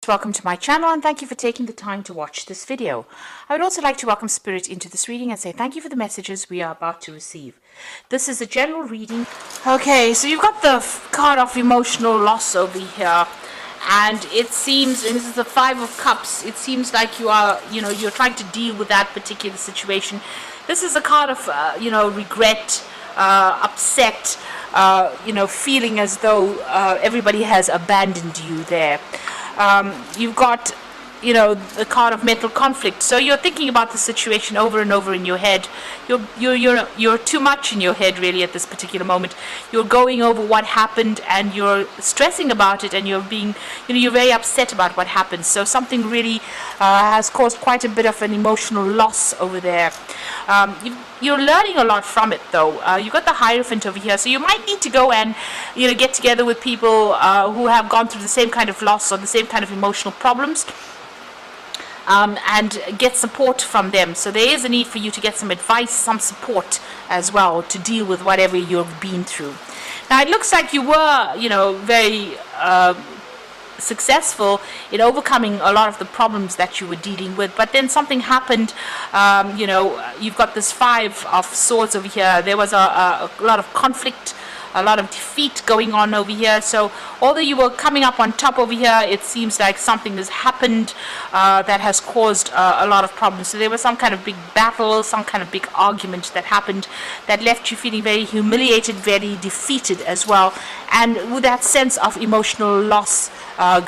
welcome to my channel and thank you for taking the time to watch this video. I would also like to welcome Spirit into this reading and say thank you for the messages we are about to receive. This is a general reading. Okay, so you've got the card of emotional loss over here, and it seems, and this is the Five of Cups, it seems like you are, you're trying to deal with that particular situation. This is a card of, regret, upset, feeling as though everybody has abandoned you there. You've got, the card of mental conflict. So you're thinking about the situation over and over in your head. You're too much in your head really at this particular moment. You're going over what happened and you're stressing about it, and you're being, you're very upset about what happened. So something really has caused quite a bit of an emotional loss over there. You're learning a lot from it though. You've got the Hierophant over here, so you might need to go and get together with people who have gone through the same kind of loss or the same kind of emotional problems, and get support from them. So there is a need for you to get some advice, some support as well to deal with whatever you've been through. Now it looks like you were very successful in overcoming a lot of the problems that you were dealing with, but then something happened. You've got this Five of Swords over here. There was a lot of conflict, a lot of defeat going on over here. So although you were coming up on top over here, it seems like something has happened that has caused a lot of problems. So there was some kind of big battle, some kind of big argument that happened that left you feeling very humiliated, very defeated as well, and with that sense of emotional loss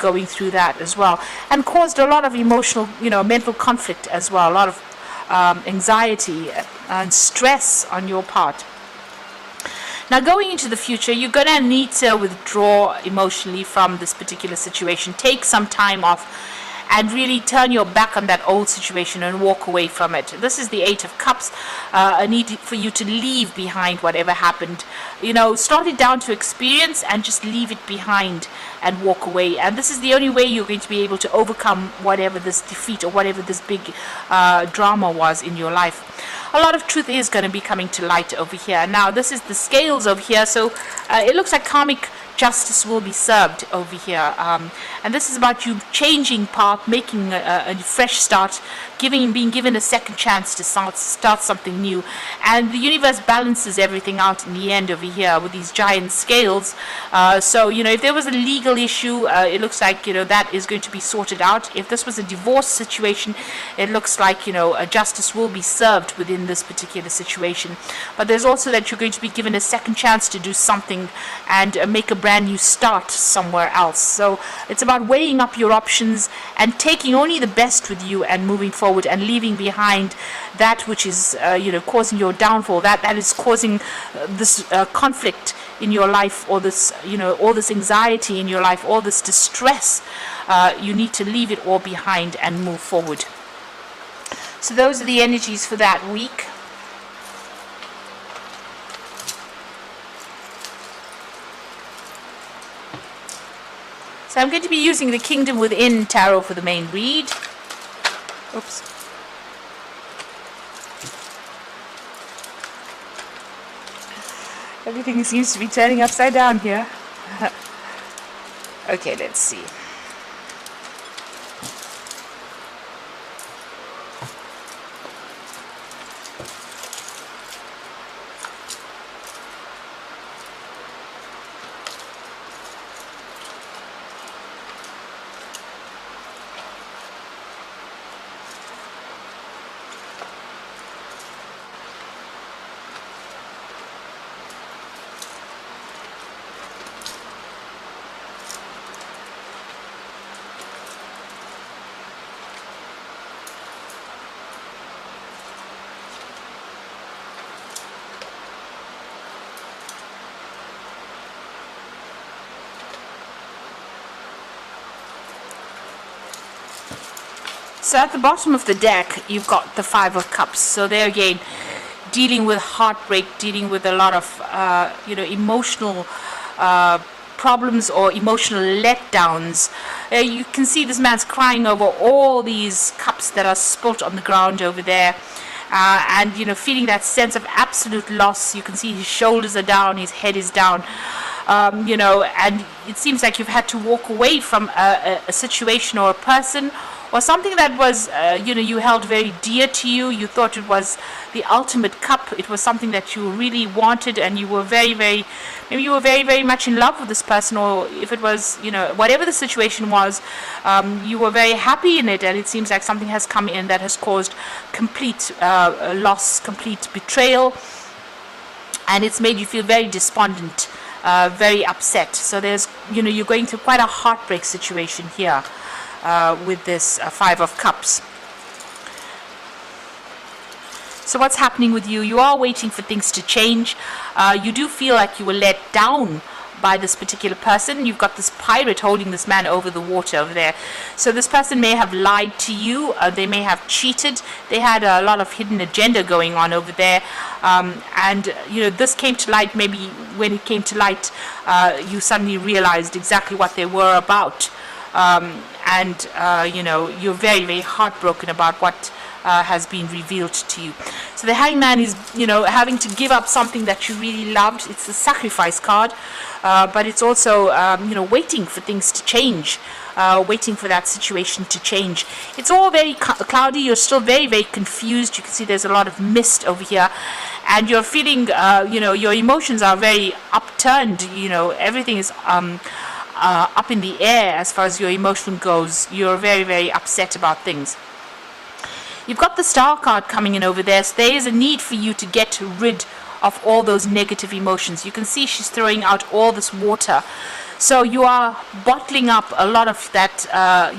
going through that as well, and caused a lot of emotional, mental conflict as well, a lot of anxiety and stress on your part. Now going into the future, you're going to need to withdraw emotionally from this particular situation. Take some time off and really turn your back on that old situation and walk away from it. This is the Eight of Cups, a need for you to leave behind whatever happened. Start it down to experience and just leave it behind and walk away. And this is the only way you're going to be able to overcome whatever this defeat or whatever this big drama was in your life. A lot of truth is going to be coming to light over here. Now this is the Scales over here, so it looks like karmic justice will be served over here, and this is about you changing path, making a fresh start, being given a second chance to start something new. And the universe balances everything out in the end over here with these giant scales. So if there was a legal issue, it looks like that is going to be sorted out. If this was a divorce situation, it looks like a justice will be served within this particular situation. But there's also that you're going to be given a second chance to do something and make a brand new start somewhere else. So it's about weighing up your options and taking only the best with you and moving forward, and leaving behind that which is causing your downfall, that is causing this conflict in your life, or this all this anxiety in your life, all this distress. You need to leave it all behind and move forward. So those are the energies for that week. So I'm going to be using the Kingdom Within Tarot for the main read. Oops. Everything seems to be turning upside down here. Okay, let's see. So at the bottom of the deck, you've got the Five of Cups. So there again, dealing with heartbreak, dealing with a lot of, emotional problems or emotional letdowns. You can see this man's crying over all these cups that are spilt on the ground over there. And feeling that sense of absolute loss. You can see his shoulders are down, his head is down. and it seems like you've had to walk away from a situation or a person or something that was, you held very dear to you. You thought it was the ultimate cup. It was something that you really wanted, and you were maybe you were very, very much in love with this person, or if it was, whatever the situation was, you were very happy in it, and it seems like something has come in that has caused complete loss, complete betrayal, and it's made you feel very despondent, very upset. So there's, you're going through quite a heartbreak situation here. With this Five of Cups. So what's happening with you? You are waiting for things to change. You do feel like you were let down by this particular person. You've got this pirate holding this man over the water over there. So this person may have lied to you. They may have cheated. They had a lot of hidden agenda going on over there. And this came to light. Maybe when it came to light, you suddenly realized exactly what they were about. You're very, very heartbroken about what has been revealed to you. So the hangman is, having to give up something that you really loved. It's the sacrifice card, but it's also, waiting for things to change, waiting for that situation to change. It's all very cloudy. You're still very, very confused. You can see there's a lot of mist over here, and you're feeling, your emotions are very upturned. Everything is up in the air as far as your emotion goes. You're very, very upset about things. You've got the Star card coming in over there, so there is a need for you to get rid of all those negative emotions. You can see she's throwing out all this water. So you are bottling up a lot of that,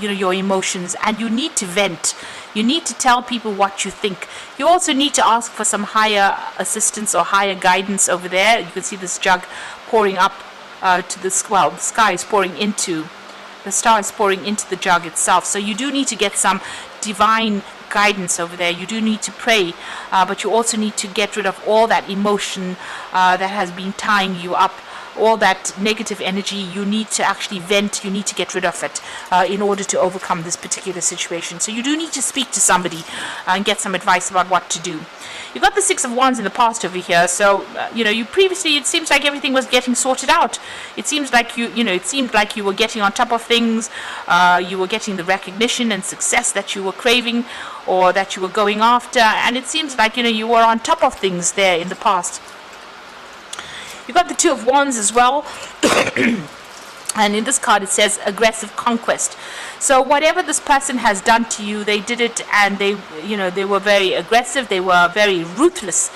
your emotions, and you need to vent. You need to tell people what you think. You also need to ask for some higher assistance or higher guidance over there. You can see this jug pouring up to the sky is pouring into, the star is pouring into the jug itself. So you do need to get some divine guidance over there. You do need to pray, but you also need to get rid of all that emotion that has been tying you up. All that negative energy, you need to actually vent, you need to get rid of it in order to overcome this particular situation. So you do need to speak to somebody and get some advice about what to do. You've got the Six of Wands in the past over here, so you previously, it seems like everything was getting sorted out. It seems like it seemed like you were getting on top of things, you were getting the recognition and success that you were craving or that you were going after, and it seems like you were on top of things there in the past. You've got the Two of Wands as well. And in this card it says aggressive conquest. So whatever this person has done to you, they did it, and they were very aggressive. They were very ruthless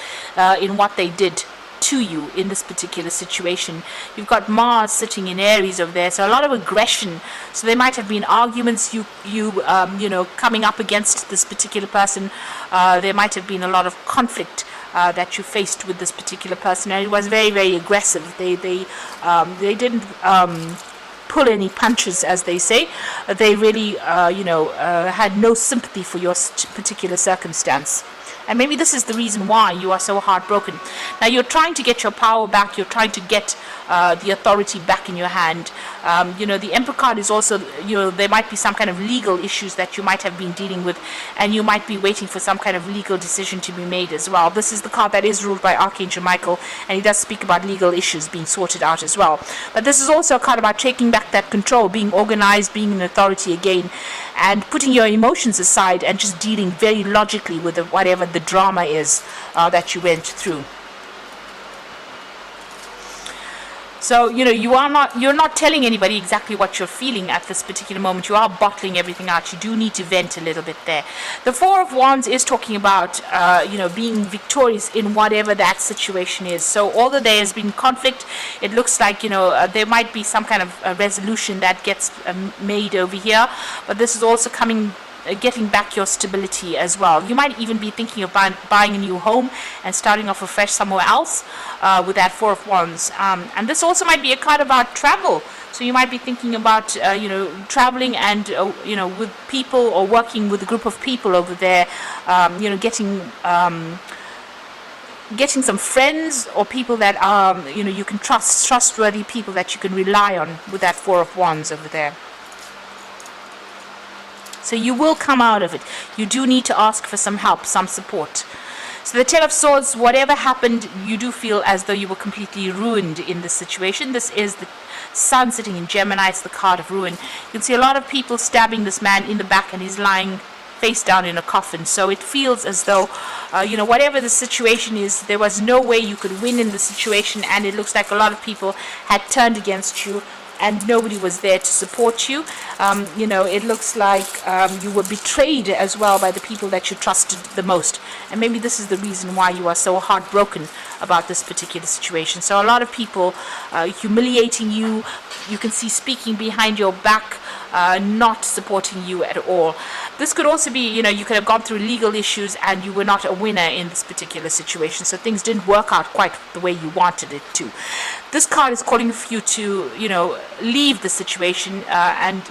in what they did to you in this particular situation. You've got Mars sitting in Aries over there, so a lot of aggression. So there might have been arguments, coming up against this particular person. There might have been a lot of conflict that you faced with this particular person, and it was very, very aggressive. They didn't pull any punches, as they say. They really had no sympathy for your particular circumstance. And maybe this is the reason why you are so heartbroken. Now you're trying to get your power back. You're trying to get the authority back in your hand. The Emperor card is also, there might be some kind of legal issues that you might have been dealing with, and you might be waiting for some kind of legal decision to be made as well. This is the card that is ruled by Archangel Michael, and he does speak about legal issues being sorted out as well. But this is also a card about taking back that control, being organized, being an authority again, and putting your emotions aside and just dealing very logically with whatever the drama is that you went through. So, you're not telling anybody exactly what you're feeling at this particular moment. You are bottling everything out. You do need to vent a little bit there. The Four of Wands is talking about, being victorious in whatever that situation is. So, although there has been conflict, it looks like, there might be some kind of resolution that gets made over here. But this is also getting back your stability as well. You might even be thinking of buying a new home and starting off afresh somewhere else with that Four of Wands. And this also might be a card about travel. So you might be thinking about, traveling and, with people or working with a group of people over there, getting some friends or people that are, you can trustworthy people that you can rely on with that Four of Wands over there. So you will come out of it. You do need to ask for some help, some support. So the Ten of Swords, whatever happened, you do feel as though you were completely ruined in this situation. This is the Sun sitting in Gemini. It's the card of ruin. You can see a lot of people stabbing this man in the back, and he's lying face down in a coffin. So it feels as though, whatever the situation is, there was no way you could win in the situation, and it looks like a lot of people had turned against you, and nobody was there to support you. It looks like you were betrayed as well by the people that you trusted the most. And maybe this is the reason why you are so heartbroken about this particular situation. So a lot of people humiliating you. You can see speaking behind your back, not supporting you at all. This could also be, you could have gone through legal issues and you were not a winner in this particular situation. So things didn't work out quite the way you wanted it to. This card is calling for you to, leave the situation and,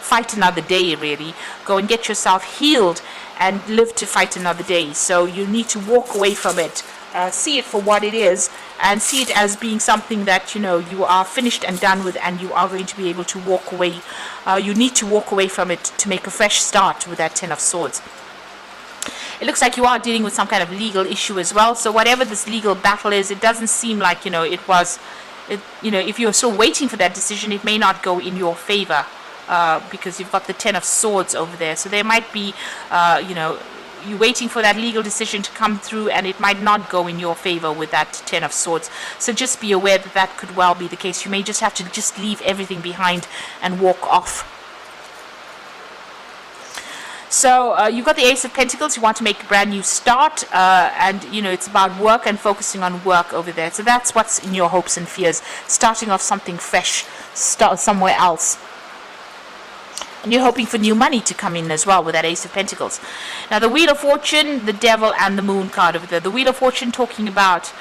fight another day, really. Go and get yourself healed and live to fight another day. So you need to walk away from it. See it for what it is, and see it as being something that you are finished and done with, and you are going to be able to walk away. You need to walk away from it to make a fresh start with that Ten of Swords. It looks like you are dealing with some kind of legal issue as well. So whatever this legal battle is, it doesn't seem like it was. If you're still waiting for that decision, it may not go in your favor because you've got the Ten of Swords over there. So there might be, you're waiting for that legal decision to come through, and it might not go in your favor with that Ten of Swords. So just be aware that that could well be the case. You may just have to just leave everything behind and walk off. So you've got the Ace of Pentacles. You want to make a brand new start, and it's about work and focusing on work over there. So that's what's in your hopes and fears, starting off something fresh, start somewhere else. And you're hoping for new money to come in as well with that Ace of Pentacles. Now the Wheel of Fortune, the Devil, and the Moon card over there. The Wheel of Fortune talking about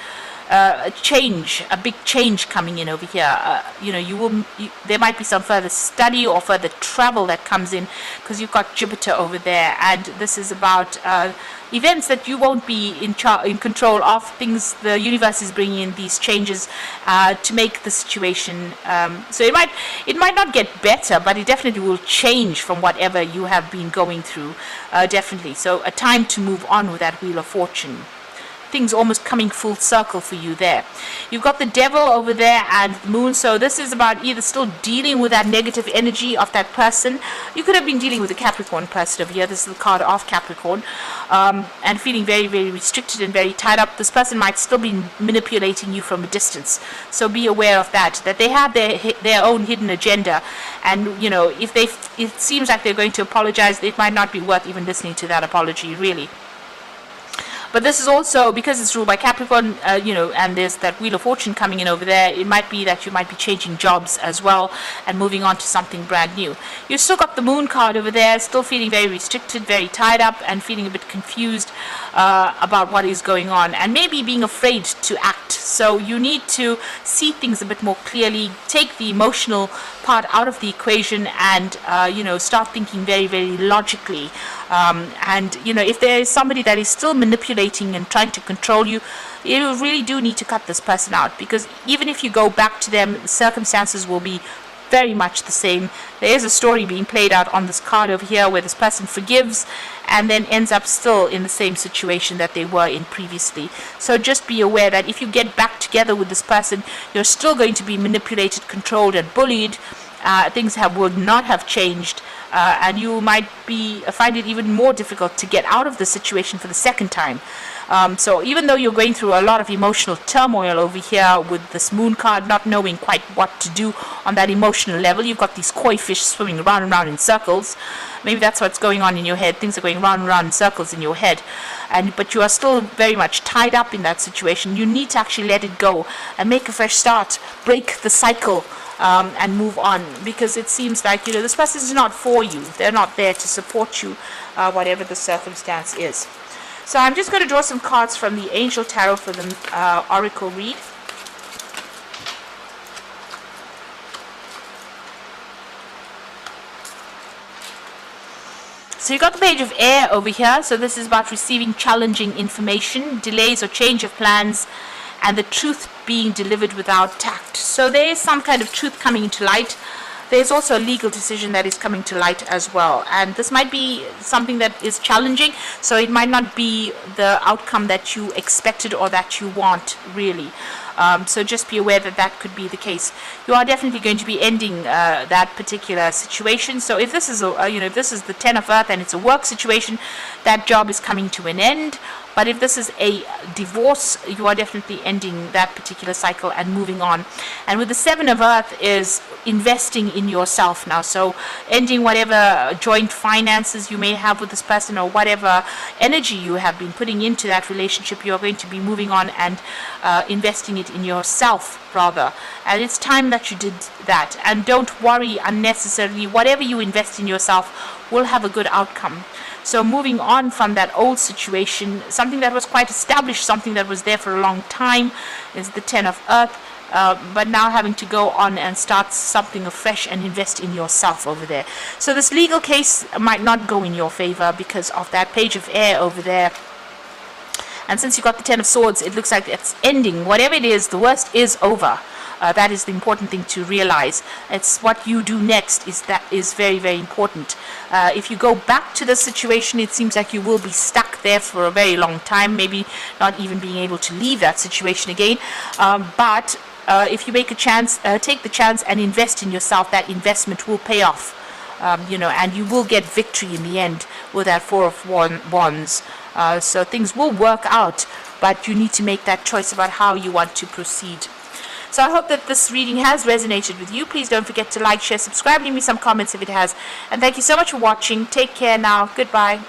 a change, a big change coming in over here. There might be some further study or further travel that comes in, because you've got Jupiter over there, and this is about events that you won't be in control of. Things the universe is bringing in these changes to make the situation. So it might not get better, but it definitely will change from whatever you have been going through. Definitely. So a time to move on with that Wheel of Fortune. Things almost coming full circle for you there. You've got the Devil over there and the Moon. So this is about either still dealing with that negative energy of that person. You could have been dealing with the Capricorn person over here. This is the card of Capricorn, and feeling very, very restricted and very tied up. This person might still be manipulating you from a distance. So be aware of that they have their own hidden agenda, and if it seems like they're going to apologize, it might not be worth even listening to that apology, really. But this is also, because it's ruled by Capricorn, and there's that Wheel of Fortune coming in over there, it might be that you might be changing jobs as well and moving on to something brand new. You've still got the Moon card over there, still feeling very restricted, very tied up, and feeling a bit confused about what is going on, and maybe being afraid to act. So you need to see things a bit more clearly, take the emotional part out of the equation, and start thinking very, very logically. And if there is somebody that is still manipulating and trying to control you, you really do need to cut this person out, because even if you go back to them, the circumstances will be very much the same. There is a story being played out on this card over here where this person forgives and then ends up still in the same situation that they were in previously. So just be aware that if you get back together with this person, you're still going to be manipulated, controlled, and bullied. Things would not have changed, and you might find it even more difficult to get out of the situation for the second time. So even though you're going through a lot of emotional turmoil over here with this Moon card, not knowing quite what to do on that emotional level, you've got these koi fish swimming round and round in circles. Maybe that's what's going on in your head. Things are going round and round in circles in your head, but you are still very much tied up in that situation. You need to actually let it go and make a fresh start, break the cycle. And move on, because it seems like this person is not for you. They're not there to support you, whatever the circumstance is. So I'm just going to draw some cards from the Angel Tarot for the Oracle read. So you got the Page of Air over here. So this is about receiving challenging information, delays or change of plans, and the truth being delivered without tact. So there is some kind of truth coming into light. there's also a legal decision that is coming to light as well, and this might be something that is challenging, so it might not be the outcome that you expected or that you want, really. So just be aware that that could be the case. You are definitely going to be ending that particular situation. So if this is if this is the Ten of Earth and it's a work situation, that job is coming to an end. But if this is a divorce, you are definitely ending that particular cycle and moving on. And with the Seven of Earth is investing in yourself now. So ending whatever joint finances you may have with this person, or whatever energy you have been putting into that relationship, you are going to be moving on and investing it in yourself, rather. And it's time that you did that. And don't worry unnecessarily. Whatever you invest in yourself will have a good outcome. So moving on from that old situation, something that was quite established, something that was there for a long time, is the Ten of Earth. But now having to go on and start something afresh and invest in yourself over there. So this legal case might not go in your favor because of that Page of Air over there. And since you got the Ten of Swords, it looks like it's ending. Whatever it is, the worst is over. That is the important thing to realize. It's what you do next that is very, very important. If you go back to the situation, it seems like you will be stuck there for a very long time, maybe not even being able to leave that situation again. But if you make a chance, take the chance and invest in yourself, that investment will pay off. And you will get victory in the end with that Four of Wands. So things will work out, but you need to make that choice about how you want to proceed. So I hope that this reading has resonated with you. Please don't forget to like, share, subscribe, leave me some comments if it has. And thank you so much for watching. Take care now. Goodbye.